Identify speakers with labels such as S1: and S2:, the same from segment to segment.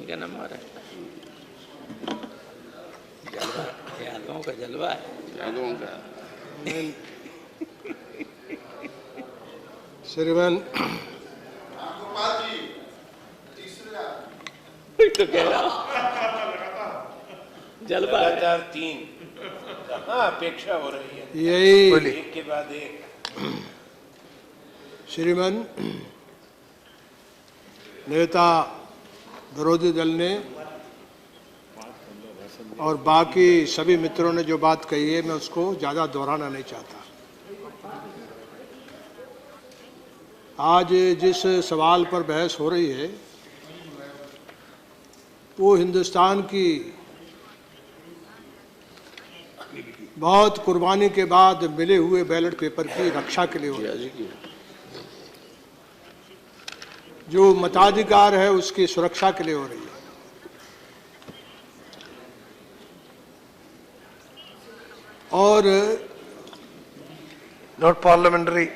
S1: इनका नंबर है। जलवा, यादवों का जलवा है, यादवों का।
S2: श्रीमान
S1: तो कह रहा जलवा
S3: लगातार 3 अपेक्षा हो रही है,
S2: यही
S3: एक के बाद एक।
S2: श्रीमान नेता विरोधी दल ने और बाकी सभी मित्रों ने जो बात कही है, मैं उसको ज़्यादा दोहराना नहीं चाहता। आज जिस सवाल पर बहस हो रही है वो हिंदुस्तान की बहुत कुर्बानी के बाद मिले हुए बैलेट पेपर की रक्षा के लिए हो रही है। जो मताधिकार है उसकी सुरक्षा के लिए हो रही है। और
S4: नॉट पार्लियामेंट्री।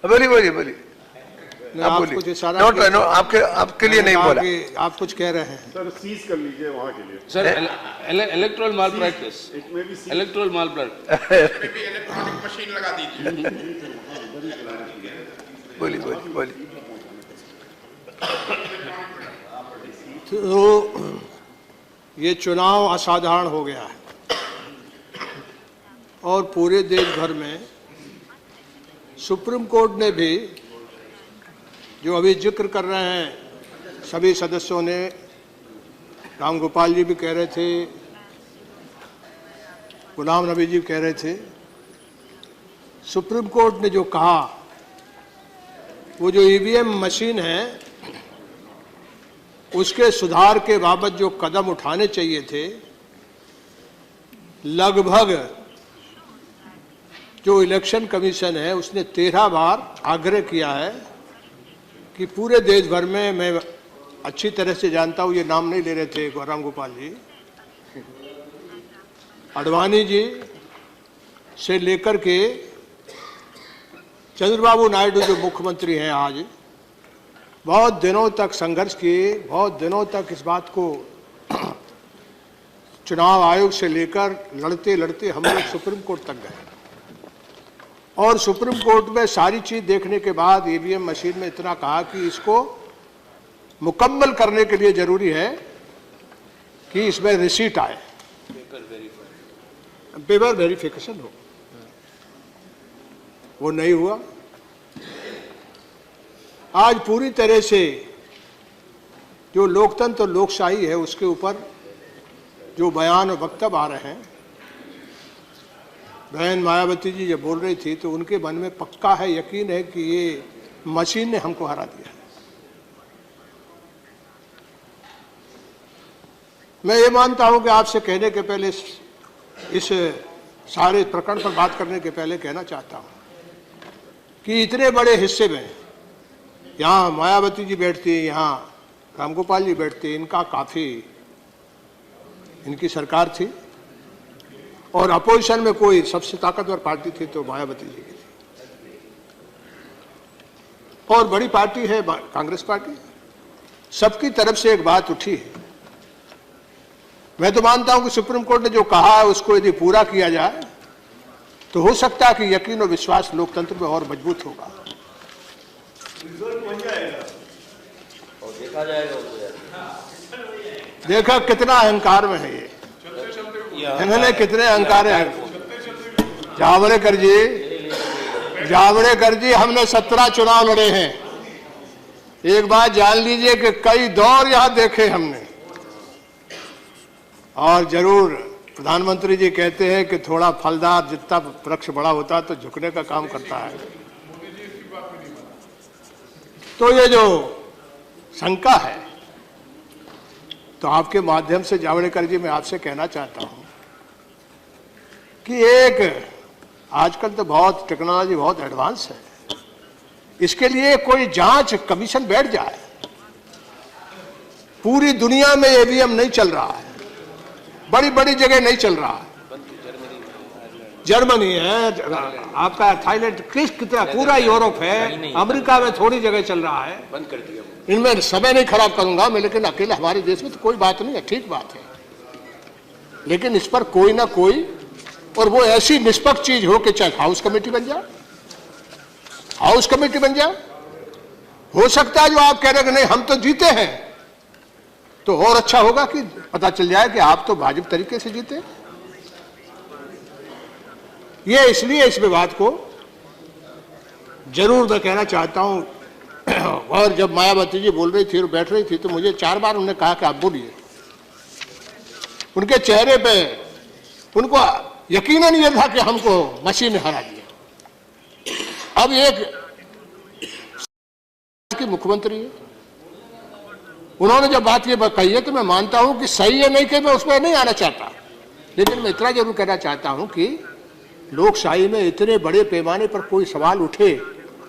S4: बोलिए
S2: आप कुछ इशारा
S4: नॉट आपके लिए नहीं बोला।
S2: आप कुछ कह रहे हैं
S5: सर, सीज कर लीजिए वहाँ के लिए।
S1: सर इलेक्ट्रोल माल प्रैक्टिस, इलेक्ट्रोल माल प्रैक्टिस,
S5: इलेक्ट्रॉनिक मशीन लगा दीजिए।
S4: बोलिए।
S2: तो ये चुनाव असाधारण हो गया है और पूरे देश भर में सुप्रीम कोर्ट ने भी, जो अभी जिक्र कर रहे हैं सभी सदस्यों ने, राम गोपाल जी भी कह रहे थे, गुलाम नबी जी कह रहे थे, सुप्रीम कोर्ट ने जो कहा वो जो ईवीएम मशीन है उसके सुधार के बाबत जो कदम उठाने चाहिए थे, लगभग जो इलेक्शन कमीशन है उसने 13 बार आग्रह किया है कि पूरे देश भर में, मैं अच्छी तरह से जानता हूं, ये नाम नहीं ले रहे थे राम गोपाल जी, अडवाणी जी से लेकर के चंद्रबाबू नायडू जो मुख्यमंत्री हैं आज, बहुत दिनों तक संघर्ष किए, बहुत दिनों तक इस बात को चुनाव आयोग से लेकर लड़ते लड़ते हम लोग सुप्रीम कोर्ट तक गए और सुप्रीम कोर्ट में सारी चीज देखने के बाद ईवीएम मशीन में इतना कहा कि इसको मुकम्मल करने के लिए जरूरी है कि इसमें रिसीट आए, पेपर वेरिफिकेशन हो। वो नहीं हुआ। आज पूरी तरह से जो लोकतंत्र और लोकशाही है उसके ऊपर जो बयान और वक्तव्य आ रहे हैं, बहन मायावती जी जब बोल रही थी तो उनके मन में पक्का है, यकीन है कि ये मशीन ने हमको हरा दिया। मैं ये मानता हूं कि आपसे कहने के पहले, इस सारे प्रकरण पर बात करने के पहले कहना चाहता हूं कि इतने बड़े हिस्से में यहाँ मायावती जी बैठती है, यहाँ रामगोपाल जी बैठते, इनका काफी, इनकी सरकार थी और अपोजिशन में कोई सबसे ताकतवर पार्टी थी तो मायावती जी की थी, और बड़ी पार्टी है कांग्रेस पार्टी। सबकी तरफ से एक बात उठी है। मैं तो मानता हूं कि सुप्रीम कोर्ट ने जो कहा है उसको यदि पूरा किया जाए तो हो सकता है कि यकीन और विश्वास लोकतंत्र में और मजबूत होगा।
S6: और देखा जाएगा।
S2: देखा कितना अहंकार में है ये, इन्होंने कितने अहंकार है। जावड़ेकर जी हमने 17 चुनाव लड़े हैं। एक बात जान लीजिए कि कई दौर यहां देखे हमने, और जरूर प्रधानमंत्री जी कहते हैं कि थोड़ा फलदार, जितना वृक्ष बड़ा होता है तो झुकने का काम करता है। तो ये जो शंका है, तो आपके माध्यम से जावड़ेकर जी मैं आपसे कहना चाहता हूं कि एक, आजकल तो बहुत टेक्नोलॉजी बहुत एडवांस है, इसके लिए कोई जांच कमीशन बैठ जाए। पूरी दुनिया में ईवीएम नहीं चल रहा है, बड़ी बड़ी जगह नहीं चल रहा है। जर्मनी है, आपका थाईलैंड, कितना पूरा यूरोप है, अमेरिका में थोड़ी जगह चल रहा है।
S3: बंद कर दिया।
S2: इनमें समय नहीं खराब करूंगा मैं, लेकिन अकेले हमारे देश में तो कोई बात नहीं है, ठीक बात है, लेकिन इस पर कोई ना कोई, और वो ऐसी निष्पक्ष चीज हो कि चाहे हाउस कमेटी बन जाए, हाउस कमेटी बन जाए। हो सकता है जो आप कह रहे हैं कि नहीं हम तो जीते हैं, तो और अच्छा होगा कि पता चल जाए कि आप तो भाजपा तरीके से जीते। ये इसलिए इस विवाद को जरूर मैं कहना चाहता हूं। और जब मायावती जी बोल रही थी और बैठ रही थी तो मुझे 4 बार उन्होंने कहा कि आप बोलिए। उनके चेहरे पे उनको यकीनन ये था कि हमको मशीन ने हरा दिया। अब एक की मुख्यमंत्री है, उन्होंने जब बात ये कही है तो मैं मानता हूं कि सही है, नहीं कि मैं उसमें नहीं आना चाहता, लेकिन मैं इतना जरूर कहना चाहता हूं कि लोकशाही में इतने बड़े पैमाने पर कोई सवाल उठे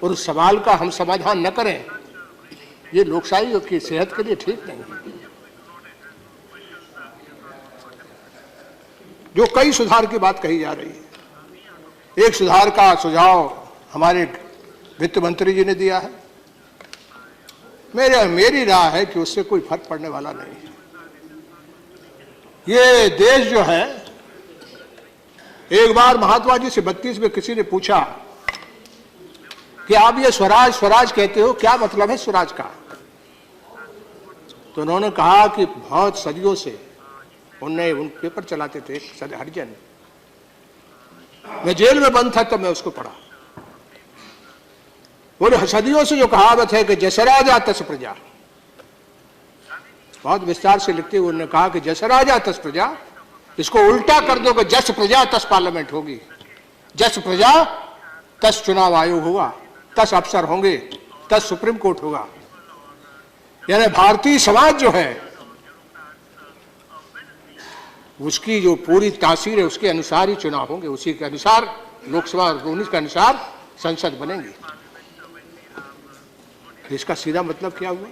S2: और उस सवाल का हम समाधान न करें, ये लोकशाही की सेहत के लिए ठीक नहीं है। जो कई सुधार की बात कही जा रही है, एक सुधार का सुझाव हमारे वित्त मंत्री जी ने दिया है, मेरी राय है कि उससे कोई फर्क पड़ने वाला नहीं है। ये देश जो है, एक बार महात्मा जी से 32 में किसी ने पूछा कि आप ये स्वराज स्वराज कहते हो, क्या मतलब है स्वराज का? तो उन्होंने कहा कि बहुत सदियों से उन पेपर चलाते थे हरिजन, मैं जेल में बंद था तब मैं उसको पढ़ा। बोले सदियों से जो कहावत है कि जस राजा तस प्रजा, बहुत विस्तार से लिखते हुए उन्होंने कहा कि जस राजा तस प्रजा, इसको उल्टा कर दो कि जस प्रजा तस पार्लियामेंट होगी, जस प्रजा तस चुनाव आयोग होगा, तस अफसर होंगे, तस सुप्रीम कोर्ट होगा। यानी भारतीय समाज जो है उसकी जो पूरी तासीर है उसके अनुसार ही चुनाव होंगे, उसी के अनुसार लोकसभा और 19 के अनुसार संसद बनेंगी। इसका सीधा मतलब क्या हुआ?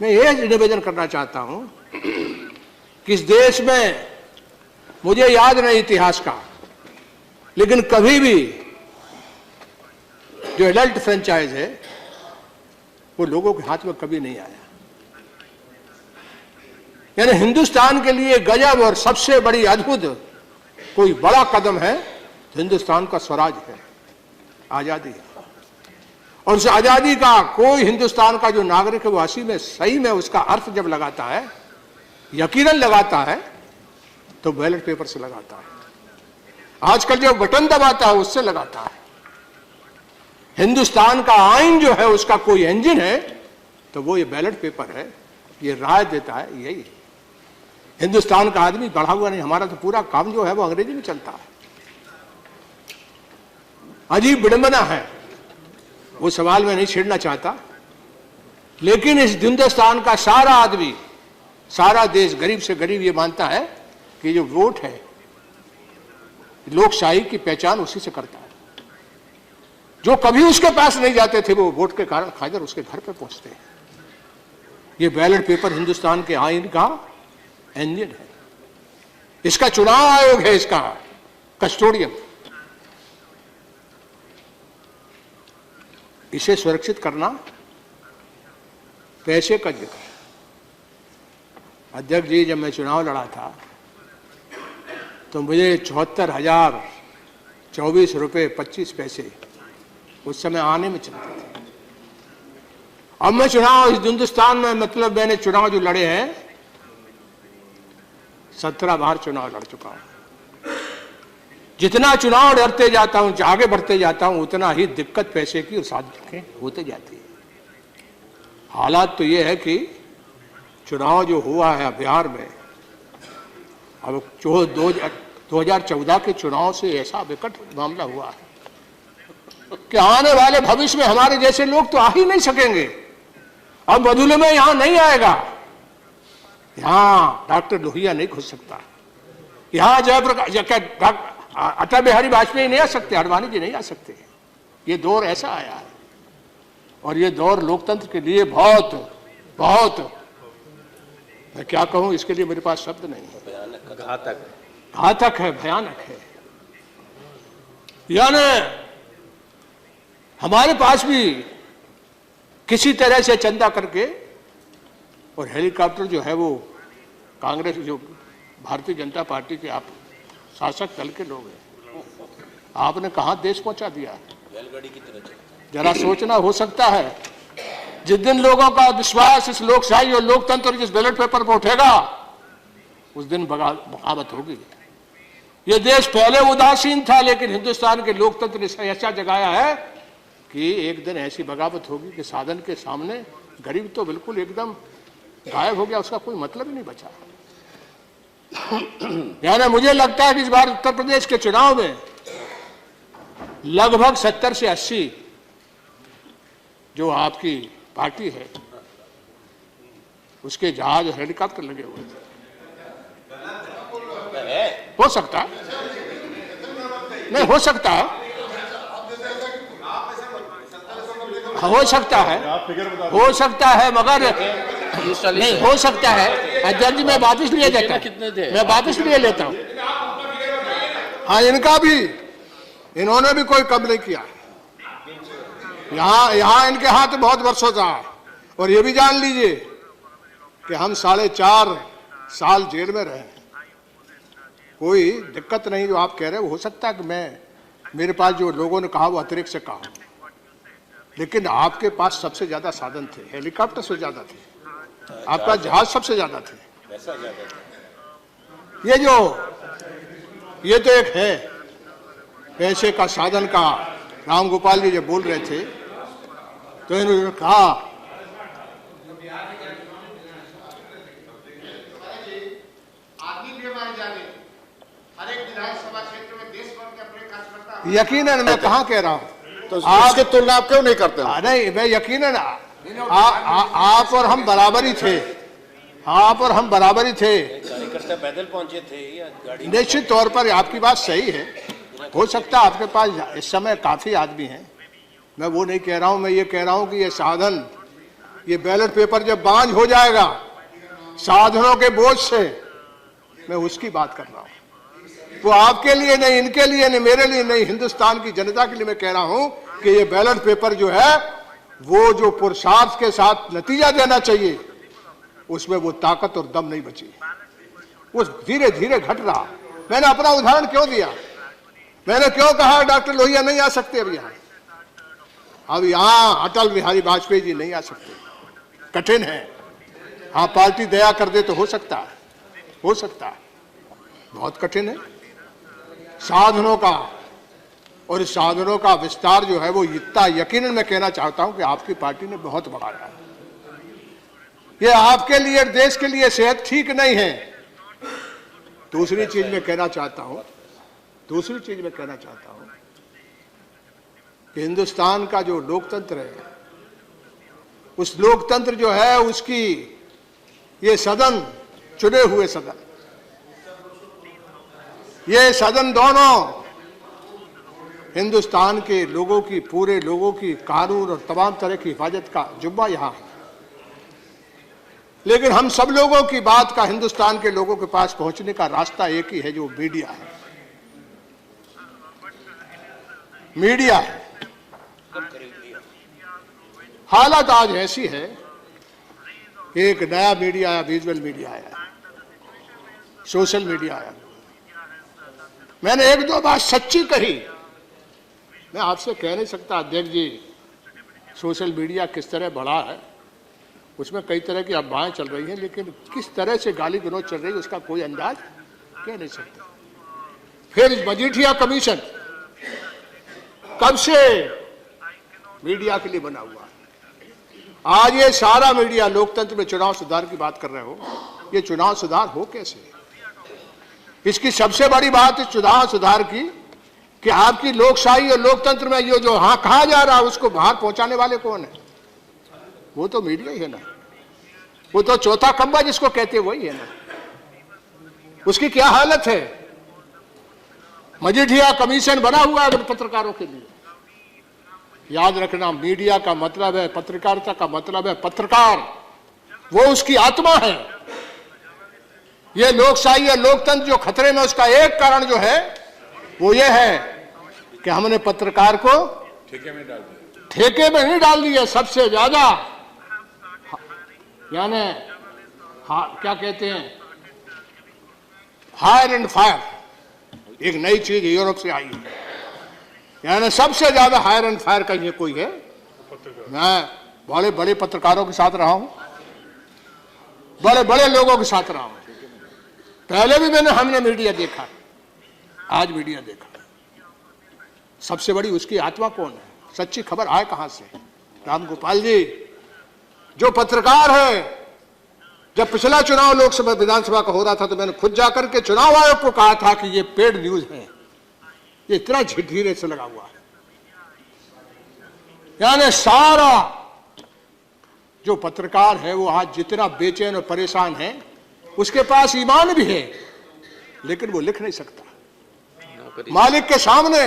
S2: मैं ये निवेदन करना चाहता हूं कि इस देश में, मुझे याद नहीं इतिहास का, लेकिन कभी भी जो एडल्ट फ्रेंचाइज है वो लोगों के हाथ में कभी नहीं आया। यानी हिंदुस्तान के लिए गजब और सबसे बड़ी अद्भुत कोई बड़ा कदम है तो हिंदुस्तान का स्वराज है, आजादी है। और उस आजादी का कोई हिंदुस्तान का जो नागरिक है वो सही में उसका अर्थ जब लगाता है, यकीनन लगाता है, तो बैलेट पेपर से लगाता है। आजकल जो बटन दबाता है उससे लगाता है। हिंदुस्तान का आईन जो है उसका कोई इंजन है तो वो ये बैलेट पेपर है, ये राय देता है, यही है। हिंदुस्तान का आदमी बढ़ा हुआ नहीं, हमारा तो पूरा काम जो है वो अंग्रेजी में चलता है। अजीब विडंबना है, वो सवाल में नहीं छेड़ना चाहता, लेकिन इस हिंदुस्तान का सारा आदमी, सारा देश गरीब से गरीब ये मानता है कि जो वोट है लोकशाही की पहचान उसी से करता है। जो कभी उसके पास नहीं जाते थे वो वोट के कारण खाकर उसके घर पे पहुंचते हैं। ये बैलेट पेपर हिंदुस्तान के आईन का इंजन है, इसका चुनाव आयोग है, इसका कस्टोडियन। इसे सुरक्षित करना पैसे का जिक्र है। अध्यक्ष जी, जब मैं चुनाव लड़ा था तो मुझे 74,024 रुपये 25 पैसे उस समय आने में चलते थे। अब मैं चुनाव इस हिंदुस्तान में, मतलब मैंने चुनाव जो लड़े हैं 17 बार चुनाव लड़ चुका हूं। जितना चुनाव लड़ते जाता हूं, आगे बढ़ते जाता हूं, उतना ही दिक्कत पैसे की और साथ होते जाती है। हालात तो ये है कि चुनाव जो हुआ है बिहार में, अब 2014 के चुनाव से ऐसा विकट मामला हुआ है कि आने वाले भविष्य में हमारे जैसे लोग तो आ ही नहीं सकेंगे। अब बदूले में यहां नहीं आएगा, यहां डॉक्टर लोहिया नहीं घुस सकता, यहां जयप्रकाश अटल बिहारी वाजपेयी नहीं आ सकते, अडवाणी जी नहीं आ सकते। ये दौर ऐसा आया है और ये दौर लोकतंत्र के लिए बहुत बहुत, मैं क्या कहूं, इसके लिए मेरे पास शब्द नहीं है। घातक है, भयानक है। यानी हमारे पास भी किसी तरह से चंदा करके, और हेलीकॉप्टर जो है वो कांग्रेस, जो भारतीय जनता पार्टी के आप शासक दल के लोग हैं, आपने कहां देश पहुंचा दिया।
S6: बैलगाड़ी की तरह चलता
S2: जरा सोचना। हो सकता है जिस दिन लोगों का विश्वास इस लोकशाही और लोकतंत्र जिस बैलेट पेपर पर उठेगा, उस दिन बगावत होगी। ये देश पहले उदासीन था, लेकिन हिंदुस्तान के लोकतंत्र ने ऐसा जगाया है कि एक दिन ऐसी बगावत होगी कि साधन के सामने गरीब तो बिल्कुल एकदम गायब हो गया, उसका कोई मतलब ही नहीं बचा। यानी मुझे लगता है कि इस बार उत्तर प्रदेश के चुनाव में लगभग 70 से 80 जो आपकी पार्टी है उसके जहाज और हेलीकॉप्टर लगे हुए थे। हो सकता है, नहीं हो सकता है, हो सकता है, हो सकता है, मगर नहीं हो सकता है। अध्यक्ष जी मैं बात इसलिए देता हूं, मैं बात इसलिए लेता हूं, हाँ इनका भी, इन्होंने भी कोई कम नहीं किया। यहाँ इनके हाथ बहुत वर्षों से है। और ये भी जान लीजिए कि हम 4.5 साल जेल में रहे, कोई दिक्कत नहीं। जो आप कह रहे हो हो सकता है कि मेरे पास जो लोगों ने कहा वो अतिरिक्त से कहा, लेकिन आपके पास सबसे ज्यादा साधन थे, हेलीकॉप्टर से ज्यादा थे, आपका जहाज सबसे ज्यादा थे। ये तो एक है पैसे का साधन का। राम गोपाल जी जब बोल रहे थे तो इन्होंने कहा यकीनन, मैं कहाँ कह रहा हूँ,
S5: तो इसकी तुलना आप क्यों नहीं करते हैं?
S2: नहीं मैं यकीनन आप और हम बराबर ही थे, आप और हम बराबर ही थे।
S6: कार्यकर्ता पैदल पहुंचे थे या गाड़ी?
S2: निश्चित तौर पर आपकी बात सही है। हो सकता है आपके पास इस समय काफी आदमी हैं, मैं वो नहीं कह रहा हूं। मैं ये कह रहा हूं कि ये साधन, ये बैलेट पेपर जब बांझ हो जाएगा साधनों के बोझ से, मैं उसकी बात कर रहा हूं। वो आपके लिए नहीं, इनके लिए नहीं, मेरे लिए नहीं, हिंदुस्तान की जनता के लिए मैं कह रहा हूं कि ये बैलेट पेपर जो है वो जो पुरुषार्थ के साथ नतीजा देना चाहिए उसमें वो ताकत और दम नहीं बची, वो धीरे धीरे घट रहा। मैंने अपना उदाहरण क्यों दिया, मैंने क्यों कहा डॉक्टर लोहिया नहीं आ सकते अब यहां अटल बिहारी वाजपेयी जी नहीं आ सकते, कठिन है। हाँ पार्टी दया कर दे तो हो सकता है, हो सकता है, बहुत कठिन है। साधनों का और इस साधनों का विस्तार जो है वो इतना यकीनन मैं कहना चाहता हूं कि आपकी पार्टी ने बहुत बढ़ाया है। ये आपके लिए, देश के लिए सेहत ठीक नहीं है। दूसरी चीज मैं कहना चाहता हूं कि हिंदुस्तान का जो लोकतंत्र है, उस लोकतंत्र जो है उसकी ये सदन, चुने हुए सदन, ये सदन दोनों हिंदुस्तान के लोगों की, पूरे लोगों की कानून और तमाम तरह की हिफाजत का जुम्मा यहां है। लेकिन हम सब लोगों की बात का हिंदुस्तान के लोगों के पास पहुंचने का रास्ता एक ही है, जो मीडिया है। मीडिया है। हालत आज ऐसी है, एक नया मीडिया आया, विजुअल मीडिया आया, सोशल मीडिया आया। मैंने 1-2 बात सच्ची कही, मैं आपसे कह नहीं सकता अध्यक्ष जी सोशल मीडिया किस तरह बढ़ा है, उसमें कई तरह की अफवाहें चल रही हैं, लेकिन किस तरह से गाली गलौज चल रही है उसका कोई अंदाज कह नहीं सकता। फिर मजीठिया कमीशन कब से मीडिया के लिए बना हुआ है, आज ये सारा मीडिया लोकतंत्र में चुनाव सुधार की बात कर रहे हो, ये चुनाव सुधार हो कैसे? इसकी सबसे बड़ी बात है चुनाव सुधार की कि आपकी लोकशाही और लोकतंत्र में ये जो हाँ कहा जा रहा है उसको बाहर पहुंचाने वाले कौन है? वो तो मीडिया ही है ना, वो तो चौथा खंबा जिसको कहते हैं वही है ना। उसकी क्या हालत है? मजीठिया कमीशन बना हुआ है पत्रकारों के लिए। याद रखना, मीडिया का मतलब है, पत्रकारिता का मतलब है पत्रकार, वो उसकी आत्मा है। ये लोकशाही और लोकतंत्र जो खतरे में, उसका एक कारण जो है वो ये है कि हमने पत्रकार को ठेके में नहीं डाल दिए, सबसे ज्यादा यानी क्या कहते हैं, हायर एंड फायर, एक नई चीज यूरोप से आई है, यानी सबसे ज्यादा हायर एंड फायर का ये कोई है। मैं बड़े बड़े पत्रकारों के साथ रहा हूं, बड़े बड़े लोगों के साथ रहा हूं, पहले भी हमने मीडिया देखा, आज मीडिया देखा। सबसे बड़ी उसकी आत्मा कौन है, सच्ची खबर आए कहां से? रामगोपाल जी जो पत्रकार है, जब पिछला चुनाव लोकसभा विधानसभा का हो रहा था तो मैंने खुद जाकर के चुनाव आयोग को कहा था कि ये पेड न्यूज है, ये इतना धीरे से लगा हुआ है। यानी सारा जो पत्रकार है वो आज जितना बेचैन और परेशान है, उसके पास ईमान भी है लेकिन वो लिख नहीं सकता। मालिक के सामने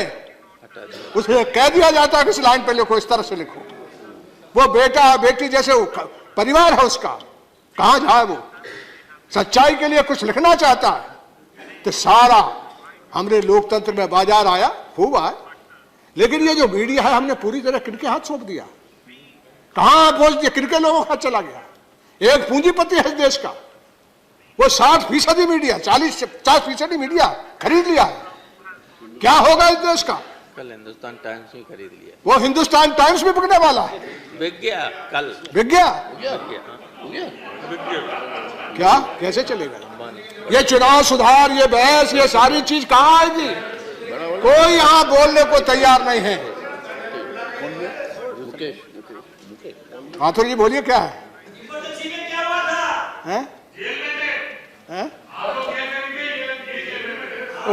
S2: उसे कह दिया जाता है कि इस लाइन पे लिखो, इस तरह से लिखो। वो बेटा बेटी जैसे परिवार है उसका, कहां जाए वो? सच्चाई के लिए कुछ लिखना चाहता है तो सारा हमने लोकतंत्र में बाजार आया, खूब आया, लेकिन ये जो मीडिया है हमने पूरी तरह किनके हाथ सौंप दिया? कहां पहुंच दिया? किनके लोगों का चला गया? एक पूंजीपति है इस देश का, वो 60% मीडिया, 40-50% मीडिया खरीद लिया है। क्या होगा इस देश का?
S6: कल हिंदुस्तान टाइम्स भी खरीद लिया,
S2: वो हिंदुस्तान टाइम्स भी बिकने वाला है।
S6: बिक गया, कल
S2: बिक गया।
S6: बिक गया।
S2: क्या कैसे चलेगा ये चुनाव सुधार, ये बहस, ये सारी चीज कहां आएगी? कोई यहां बोलने को तैयार नहीं है। माथुर जी बोलिए क्या है? हैं?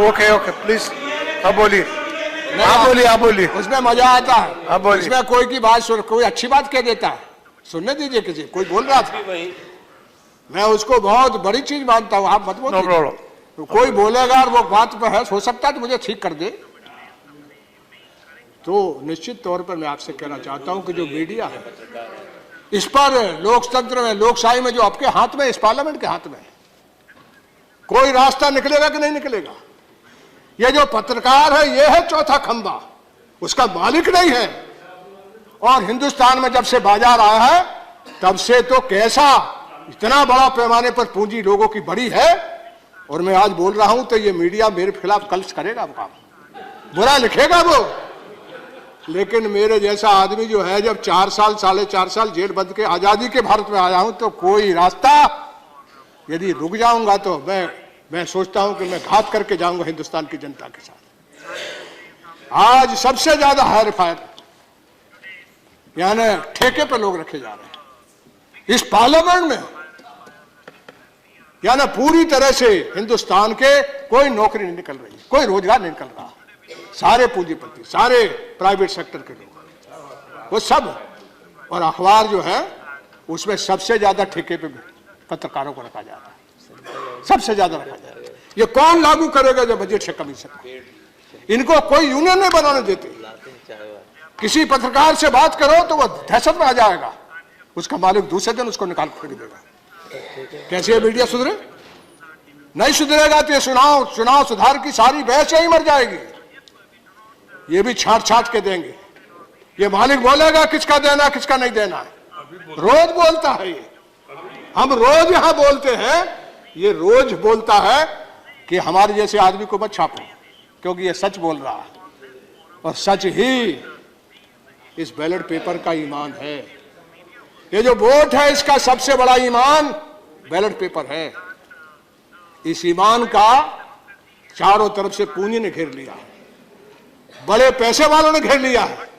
S4: ओके ओके प्लीज, अब बोलिए, आप बोलिए, आप बोलिए।
S2: उसमें मजा आता है,
S4: आप बोलिए।
S2: उसमें कोई की बात सुन, कोई अच्छी बात कह देता है, सुनने दीजिए। किसी कोई बोल रहा था, मैं उसको बहुत बड़ी चीज मानता हूं, आप मत बोलिए।
S4: No problem.
S2: तो कोई बोलेगा और वो बात पर है, हो सकता है तो मुझे ठीक कर दे। तो निश्चित तौर पर मैं आपसे कहना चाहता हूं कि जो मीडिया है, इस पर लोकतंत्र में, लोकशाही में जो आपके हाथ में, इस पार्लियामेंट के हाथ में है, कोई रास्ता निकलेगा कि नहीं निकलेगा? ये जो पत्रकार है ये है चौथा खंबा, उसका मालिक नहीं है। और हिंदुस्तान में जब से बाजार आया है तब से तो कैसा इतना बड़ा पैमाने पर पूंजी लोगों की बड़ी है। और मैं आज बोल रहा हूं तो ये मीडिया मेरे खिलाफ कल करेगा काम, बुरा लिखेगा वो, लेकिन मेरे जैसा आदमी जो है, जब 4 साल 4.5 साल जेल बंद के आजादी के भारत में आया हूं तो कोई रास्ता यदि रुक जाऊंगा तो मैं सोचता हूं कि मैं घात करके जाऊंगा हिंदुस्तान की जनता के साथ। आज सबसे ज्यादा हायर फायर यानी ठेके पर लोग रखे जा रहे हैं इस पार्लियामेंट में, यानी पूरी तरह से हिंदुस्तान के कोई नौकरी नहीं निकल रही, कोई रोजगार नहीं निकल रहा। सारे पूंजीपति, सारे प्राइवेट सेक्टर के लोग, वो सब, और अखबार जो है उसमें सबसे ज्यादा ठेके पे पत्रकारों को रखा जा रहा है, सबसे ज्यादा रखा जा रहा है। ये कौन लागू करेगा जब बजट से कमीशन? इनको कोई यूनियन नहीं बनाने देते। किसी पत्रकार से बात करो तो वो दहशत में आ जाएगा, उसका मालिक दूसरे दिन उसको निकाल फेंक देगा। कैसे मीडिया सुधरे? नहीं सुधरेगा तो ये चुनाव सुधार की सारी बहस ही मर जाएगी। ये भी छाट के देंगे। ये मालिक बोलेगा किसका देना किसका नहीं देना है, रोज बोलता है ये। हम रोज यहां बोलते हैं, ये रोज बोलता है कि हमारे जैसे आदमी को मत छापो, क्योंकि ये सच बोल रहा है और सच ही इस बैलेट पेपर का ईमान है। ये जो वोट है इसका सबसे बड़ा ईमान बैलेट पेपर है। इस ईमान का चारों तरफ से पूंजी ने घेर लिया है, बड़े पैसे वालों ने घेर लिया है।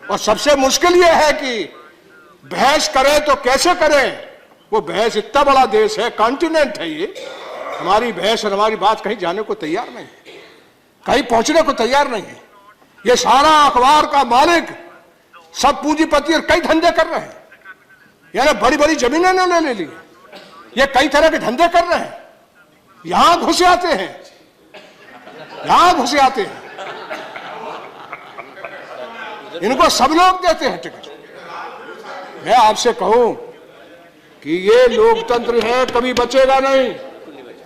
S2: और सबसे मुश्किल यह है कि बहस करें तो कैसे करें? वो बहस, इतना बड़ा देश है, कॉन्टिनेंट है ये, हमारी बहस और हमारी बात कहीं जाने को तैयार नहीं है, कहीं पहुंचने को तैयार नहीं है। ये सारा अखबार का मालिक सब पूंजीपति और कई धंधे कर रहे हैं, यानी बड़ी बड़ी जमीनें ले ली, ये कई तरह के धंधे कर रहे हैं। यहां घुसे आते हैं, यहां घुसे आते हैं, इनको सब लोग देते हैं टिकट। मैं आपसे कहूं कि ये लोकतंत्र है, कभी बचेगा नहीं।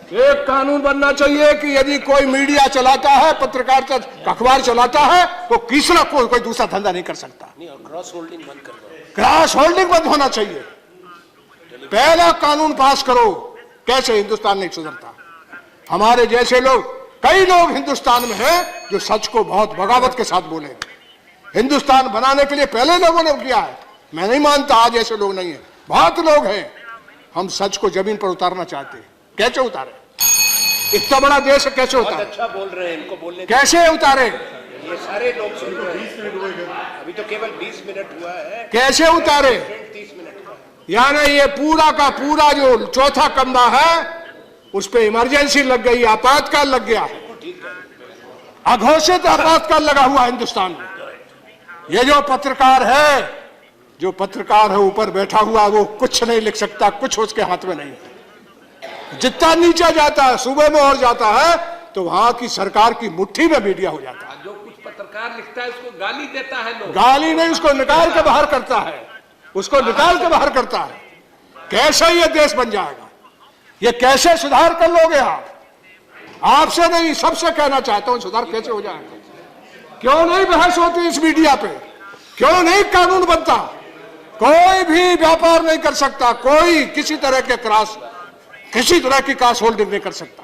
S2: एक कानून बनना चाहिए कि यदि कोई मीडिया चलाता है, पत्रकारिता अखबार चलाता है, तो तीसरा कोई दूसरा धंधा नहीं कर सकता।
S3: नहीं, और क्रॉस होल्डिंग बंद कर दो।
S2: क्रॉस होल्डिंग बंद होना चाहिए। पहला कानून पास करो। कैसे हिंदुस्तान नहीं सुधरता? हमारे जैसे लोग, कई लोग हिंदुस्तान में हैं जो सच को बहुत बगावत के साथ बोलेंगे। हिंदुस्तान बनाने के लिए पहले लोगों ने किया है। मैं नहीं मानता आज ऐसे लोग नहीं है, बहुत लोग हैं। हम सच को जमीन पर उतारना चाहते हैं। कैसे उतारे? इतना बड़ा देश है, कैसे
S3: बहुत
S2: उतारे?
S3: अच्छा बोल रहे हैं, इनको बोलने
S2: कैसे उतारे?
S3: ये सारे लोग सुन रहे हैं। अभी तो केवल 20 मिनट हुआ है।
S2: कैसे उतारे?
S3: 30 मिनट का।
S2: यानी ये पूरा का पूरा जो चौथा कमरा है उस पे इमरजेंसी लग गई, आपातकाल लग गया, अघोषित आपातकाल लगा हुआ हिंदुस्तान में। ये जो पत्रकार है ऊपर बैठा हुआ, वो कुछ नहीं लिख सकता, कुछ उसके हाथ में नहीं है। जितना नीचे जाता है, सूबे में और जाता है, तो वहां की सरकार की मुट्ठी में मीडिया हो जाता है।
S1: जो कुछ पत्रकार लिखता है उसको गाली देता है लोग।
S2: गाली नहीं, उसको निकाल के बाहर करता है, उसको निकाल के बाहर करता है। कैसे ये देश बन जाएगा? ये कैसे सुधार कर लोगे आप? आपसे नहीं, सबसे कहना चाहता हूं, सुधार कैसे हो जाएगा? क्यों नहीं बहस होती इस मीडिया पे? क्यों नहीं कानून बनता? कोई भी व्यापार नहीं कर सकता, कोई किसी तरह की क्रॉस होल्डिंग नहीं कर सकता।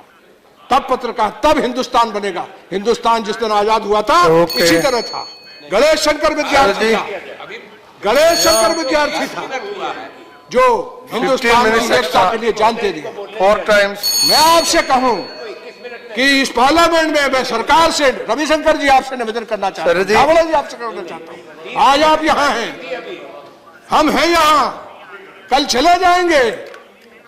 S2: तब पत्रकार, तब हिंदुस्तान बनेगा। हिंदुस्तान जिस दिन आजाद हुआ था इसी तरह था। गणेश शंकर विद्यार्थी था, गणेश शंकर विद्यार्थी था जो हिंदुस्तान की एकता के लिए जान दे दिया।
S4: 4 times।
S2: मैं आपसे कहूं कि इस पार्लियामेंट में मैं सरकार से, रविशंकर जी आपसे निवेदन करना चाहता हूं, रावड़ा जी आपसे करना चाहता हूं। आज आप यहाँ हैं, हम हैं यहाँ, कल चले जाएंगे,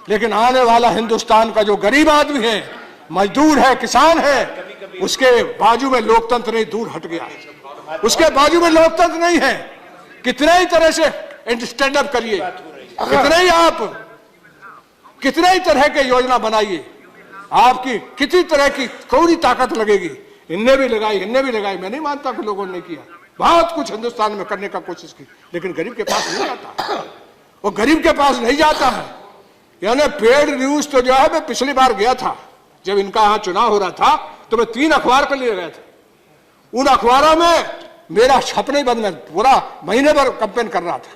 S2: लेकिन आने वाला हिंदुस्तान का जो गरीब आदमी है, मजदूर है, किसान है, उसके बाजू में लोकतंत्र नहीं, दूर हट गया है। उसके बाजू में लोकतंत्र नहीं है। कितने ही तरह से स्टैंड अप करिए, कितने ही तरह के योजना बनाइए, आपकी कितनी तरह की थोड़ी ताकत लगेगी। इनने भी लगाई, मैं नहीं मानता कि लोगों ने किया। बहुत कुछ हिंदुस्तान में करने का कोशिश की, लेकिन गरीब के पास नहीं जाता। वो गरीब के पास नहीं जाता है। यानी पेड न्यूज तो जो है, मैं पिछली बार गया था जब इनका यहाँ चुनाव हो रहा था, तो मैं 3 अखबार के लिए गया था। उन अखबारों में मेरा छपने बंद, में पूरा महीने भर कंपेन कर रहा था,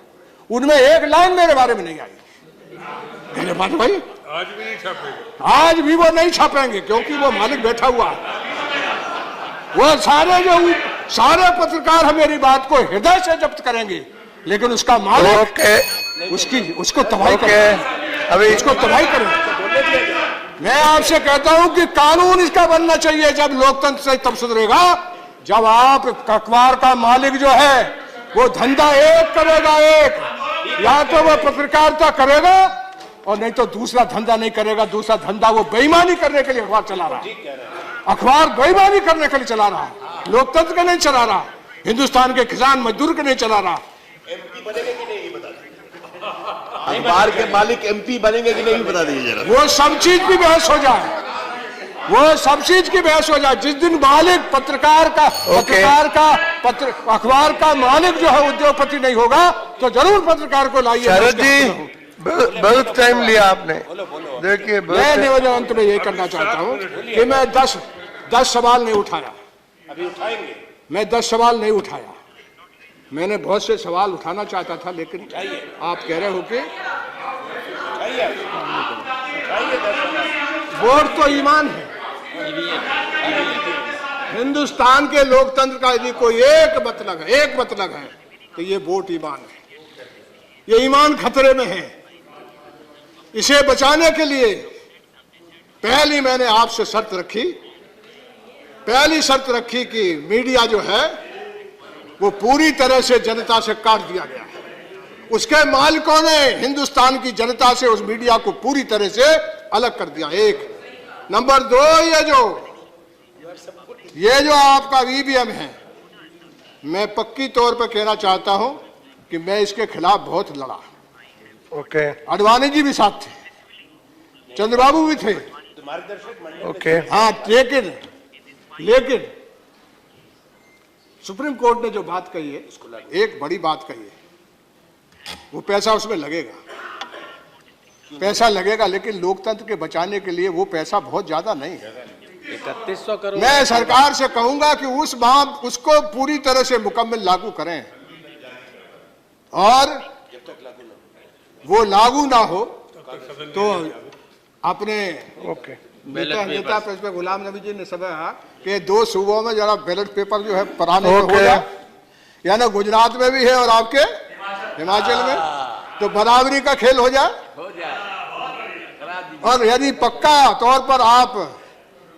S2: उनमें एक लाइन मेरे बारे में नहीं आई। मेरे बात भाई
S1: आज भी नहीं छापेंगे,
S2: आज भी वो नहीं छापेंगे, क्योंकि वो मालिक बैठा हुआ है। वो सारे पत्रकार हम मेरी बात को हृदय से जब्त करेंगे, लेकिन उसका मालिक उसको तबाही करेंगे,
S4: अभी
S2: उसको तबाही करेंगे। मैं आपसे कहता हूं कि कानून इसका बनना चाहिए। जब लोकतंत्र से तब सुधरेगा जब आप अखबार का मालिक जो है वो धंधा एक करेगा, एक या तो वो पत्रकारिता करेगा और नहीं तो दूसरा धंधा नहीं करेगा। दूसरा धंधा वो बेईमानी करने के लिए अखबार चला रहा है, अखबार बेईमानी करने के लिए चला रहा है, लोकतंत्र का नहीं चला रहा, हिंदुस्तान के किसान मजदूर के नहीं चला रहा।
S5: अखबार के मालिक एमपी बनेंगे कि नहीं बता दीजिए जरा।
S2: वो सब चीज की बहस हो जाए, वो सब चीज की बहस हो जाए। जिस दिन मालिक अखबार का मालिक जो है उद्योगपति नहीं होगा, तो जरूर पत्रकार को लाइए।
S4: शरद जी, बहुत टाइम लिया आपने। देखिए,
S2: मैं निवेदन अंत में यही करना चाहता हूँ कि मैं 10 सवाल नहीं उठाया।
S3: अभी उठाएंगे।
S2: मैं 10 सवाल नहीं उठाया। मैंने बहुत से सवाल उठाना चाहता था, लेकिन आप कह रहे हो कि वोट तो ईमान है। हिंदुस्तान के लोकतंत्र का यदि कोई एक मतलब है तो ये वोट ईमान है। ये ईमान खतरे में है। इसे बचाने के लिए पहली मैंने आपसे शर्त रखी कि मीडिया जो है वो पूरी तरह से जनता से काट दिया गया है। उसके मालिकों ने हिंदुस्तान की जनता से उस मीडिया को पूरी तरह से अलग कर दिया। 1 नंबर 2, ये जो आपका ईवीएम है, मैं पक्की तौर पर कहना चाहता हूं कि मैं इसके खिलाफ बहुत लड़ा।
S4: ओके,
S2: अडवाणी जी भी साथ थे, चंद्रबाबू भी थे।
S4: ओके,
S2: हाँ, लेकिन सुप्रीम कोर्ट ने जो बात कही है, एक बड़ी बात कही है, वो पैसा उसमें लगेगा। पैसा लगेगा, लेकिन लोकतंत्र के बचाने के लिए वो पैसा बहुत ज्यादा नहीं है।
S6: 3100 करोड़
S2: मैं सरकार से कहूंगा कि उसको पूरी तरह से मुकम्मल लागू करें, और वो लागू ना हो तो अपने नेता प्रेसिडेंट गुलाम नबी जी ने सब कहा कि 2 सूबों में जरा बैलेट पेपर जो है पुराने हो जाए, या ना गुजरात में भी है और आपके हिमाचल में, तो बराबरी का खेल हो जाए। और यदि पक्का तौर पर आप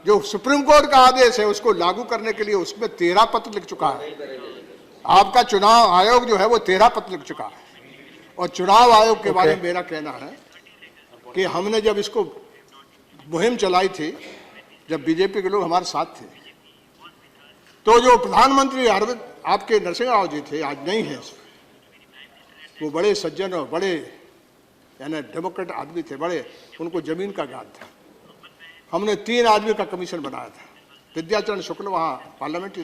S2: जो सुप्रीम कोर्ट का आदेश है उसको लागू करने के लिए उसमें 13 पत्र लिख चुका है, आपका चुनाव आयोग जो है वो 13 पत्र लिख चुका है। और चुनाव आयोग के बारे में मेरा कहना है कि हमने जब इसको मुहिम चलाई थी, जब बीजेपी के लोग हमारे साथ थे, तो जो प्रधानमंत्री अरविंद आपके नरसिंह राव जी थे, आज नहीं है, वो बड़े सज्जन और बड़े यानी डेमोक्रेट आदमी थे, बड़े उनको जमीन का ज्ञान था। हमने 3 आदमी का कमीशन बनाया था, विद्याचरण शुक्ल वहाँ पार्लियामेंट्री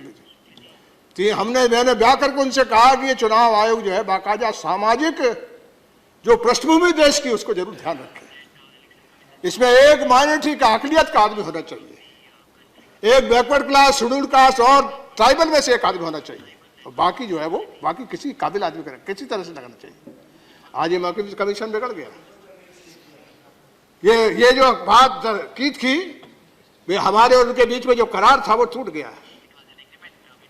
S2: थे, मैंने ब्याह करके उनसे कहा कि ये चुनाव आयोग जो है बाकायदा सामाजिक जो पृष्ठभूमि देश की उसको जरूर ध्यान रखे। इसमें एक माइनॉरिटी का अकलियत का आदमी होना चाहिए, एक बैकवर्ड क्लास, शेड्यूल्ड कास्ट और ट्राइबल में से एक आदमी होना चाहिए, और बाकी जो है वो बाकी किसी काबिल आदमी का किसी तरह से लगाना चाहिए। आज ये मौके कमीशन बिगड़ गया। ये जो बात की थी हमारे और उनके बीच में जो करार था वो टूट गया है।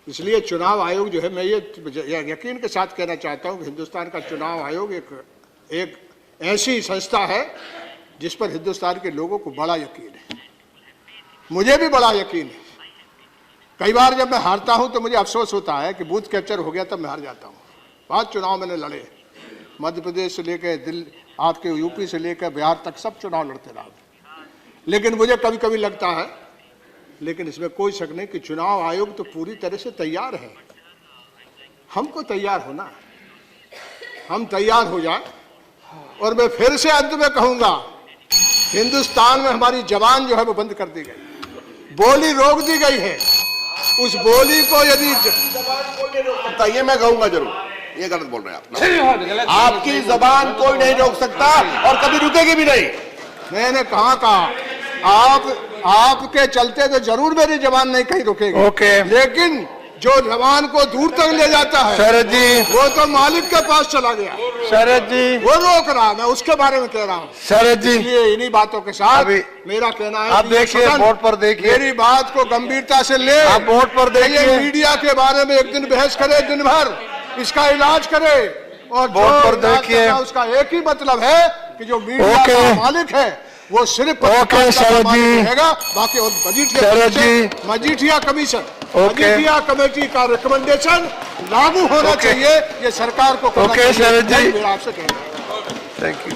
S2: इसलिए चुनाव आयोग जो है, मैं ये यकीन के साथ कहना चाहता हूं कि हिंदुस्तान का चुनाव आयोग एक ऐसी संस्था है जिस पर हिंदुस्तान के लोगों को बड़ा यकीन है, मुझे भी बड़ा यकीन है। कई बार जब मैं हारता हूं तो मुझे अफसोस होता है कि बूथ कैप्चर हो गया तब मैं हार जाता हूं। बहुत चुनाव मैंने लड़े, मध्य प्रदेश से लेकर दिल्ली, आपके यूपी से लेकर बिहार तक सब चुनाव लड़ते रहा, लेकिन मुझे कभी कभी लगता है, लेकिन इसमें कोई शक नहीं कि चुनाव आयोग तो पूरी तरह से तैयार है। हमको तैयार होना है, हम तैयार हो जाए। और मैं फिर से अंत में कहूंगा, हिंदुस्तान में हमारी जबान जो है वो बंद कर दी गई, बोली रोक दी गई है। उस बोली को यदि
S5: ये मैं कहूंगा जरूर, ये गलत बोल रहे हैं आप। आपकी जबान कोई नहीं रोक सकता और कभी रुकेगी भी नहीं।
S2: मैंने कहा आपके चलते तो जरूर मेरी जबान नहीं कहीं रुकेगी, लेकिन जो जबान को दूर तक ले जाता है
S4: शरद जी,
S2: वो तो मालिक के पास चला गया।
S4: शरद जी,
S2: वो रोक रहा, मैं उसके बारे में कह रहा हूँ।
S4: शरद जी,
S2: इसलिए इन्हीं बातों के साथ मेरा कहना है,
S4: आप देखिए बोर्ड पर देखिए,
S2: मेरी बात को गंभीरता से ले,
S4: आप बोर्ड पर देखिए,
S2: मीडिया के बारे में एक दिन बहस करे, दिन भर इसका इलाज करे, और
S4: बोर्ड पर देखिए,
S2: उसका एक ही मतलब है कि जो मीडिया का मालिक है वो सिर्फ
S4: शरद जी
S2: रहेगा, बाकी और मजीठिया कमीशन, मजीठिया कमेटी का रिकमेंडेशन लागू होना चाहिए, ये सरकार को करना चाहिए।
S4: शरद जी,
S2: आपसे कहना है।
S4: Thank you.